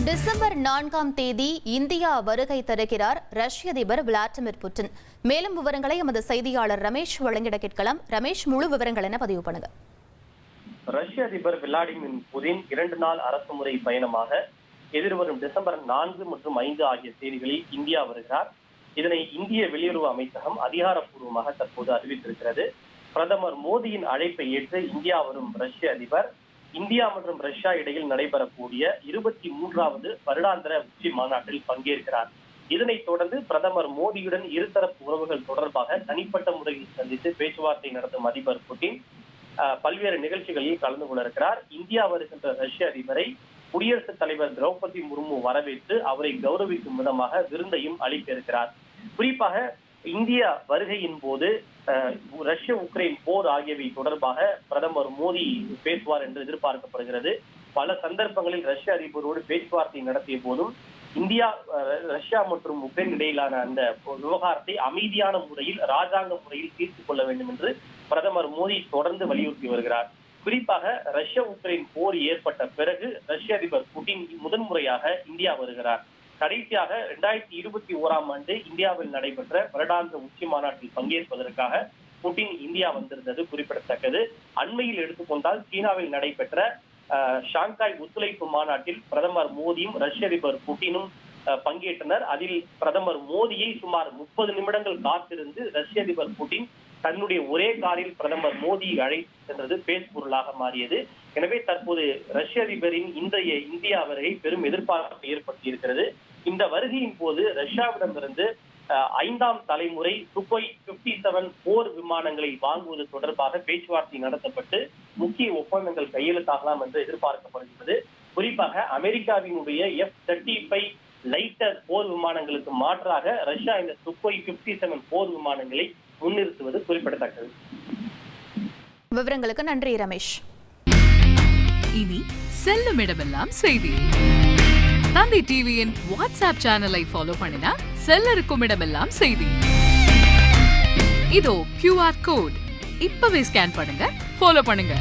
December 4ஆம் தேதி India வருகை தருகிறார் ரஷ்ய அதிபர் விளாடிமிர் புட்டின். மேலும் விவரங்களை எமது செய்தியாளர் ரமேஷ் வழங்கிட கேட்கலாம். ரமேஷ், முழு விவரங்கள் என்ன பதிவு பண்ணுங்க. ரஷ்ய அதிபர் விளாடிமிர் புட்டின் 2 நாள் அரசுமுறை பயணமாக எதிர்வரும் டிசம்பர் 4 மற்றும் 5 ஆகிய தேதிகளில் இந்தியா வருகிறார். இதனை இந்திய வெளியுறவு அமைச்சகம் அதிகாரப்பூர்வமாக தற்போது அறிவித்திருக்கிறது. பிரதமர் மோடியின் அழைப்பை ஏற்று இந்தியா வரும் ரஷ்ய அதிபர் இந்தியா மற்றும் ரஷ்யா இடையில் நடைபெறக்கூடிய 23வது வருடாந்திர உச்சி மாநாட்டில் பங்கேற்கிறார். இதனைத் தொடர்ந்து பிரதமர் மோடியுடன் இருதரப்பு உறவுகள் தொடர்பாக தனிப்பட்ட முறையில் சந்தித்து பேச்சுவார்த்தை நடத்தும் அதிபர் புட்டின் பல்வேறு நிகழ்ச்சிகளில் கலந்து கொள்ள இருக்கிறார். இந்தியா வருகின்ற ரஷ்ய அதிபரை குடியரசுத் தலைவர் திரௌபதி முர்மு வரவேற்று அவரை கௌரவிக்கும் விதமாக விருந்தையும் அளிக்க இருக்கிறார். குறிப்பாக இந்திய வருகையின் போது ரஷ்ய உக்ரைன் போர் ஆகியவை தொடர்பாக பிரதமர் மோடி பேசுவார் என்று எதிர்பார்க்கப்படுகிறது. பல சந்தர்ப்பங்களில் ரஷ்ய அதிபரோடு பேச்சுவார்த்தை நடத்திய போதும் இந்தியா, ரஷ்யா மற்றும் உக்ரைன் இடையிலான அந்த விவகாரத்தை அமைதியான முறையில், ராஜாங்க முறையில் தீர்த்துக் கொள்ள வேண்டும் என்று பிரதமர் மோடி தொடர்ந்து வலியுறுத்தி வருகிறார். குறிப்பாக ரஷ்ய உக்ரைன் போர் ஏற்பட்ட பிறகு ரஷ்ய அதிபர் புட்டின் முதன்முறையாக இந்தியா வருகிறார். கடைசியாக 2021ஆம் ஆண்டு இந்தியாவில் நடைபெற்ற வருடாந்திர உச்சி மாநாட்டில் பங்கேற்பதற்காக புட்டின் இந்தியா வந்திருந்தது குறிப்பிடத்தக்கது. அண்மையில் எடுத்துக்கொண்டால் சீனாவில் நடைபெற்ற ஷாங்காய் ஒத்துழைப்பு மாநாட்டில் பிரதமர் மோடியும் ரஷ்ய அதிபர் புட்டினும் பங்கேற்றனர். அதில் பிரதமர் மோடியை சுமார் 30 நிமிடங்கள் காத்திருந்து ரஷ்ய அதிபர் புட்டின் தன்னுடைய ஒரே காரில் பிரதமர் மோடியை அழைத்து சென்றது பேசுபொருளாக மாறியது. எனவே தற்போது ரஷ்ய அதிபரின் இன்றைய இந்தியா வருகை பெரும் எதிர்பார்ப்பை ஏற்படுத்தி இருக்கிறது. இந்த வருகையின் போது ரஷ்யாவிடமிருந்து 5ஆம் தலைமுறை சுகோய் 57 போர் விமானங்களை வாங்குவது தொடர்பாக பேச்சுவார்த்தை நடத்தப்பட்டு முக்கிய ஒப்பந்தங்கள் கையெழுத்தாகலாம் என்று எதிர்பார்க்கப்படுகிறது. குறிப்பாக அமெரிக்காவினுடைய F-35 லைட்டர் போர் விமானங்களுக்கு மாற்றாக ரஷ்யா இந்த சுகோய் 57 போர் விமானங்களை முன்னிறுத்துவது குறிப்பிடத்தக்கது. விவரங்களுக்கு நன்றி ரமேஷ். இனி செல்லும் இடமெல்லாம் செய்தி. தந்தை டிவியின் வாட்ஸ்அப் சேனலை ஃபாலோ பண்ணினா செல்ல இருக்கும் இடமெல்லாம் செய்தி. இதோ QR கோட் இப்பவே ஸ்கேன் பண்ணுங்க, ஃபாலோ பண்ணுங்க.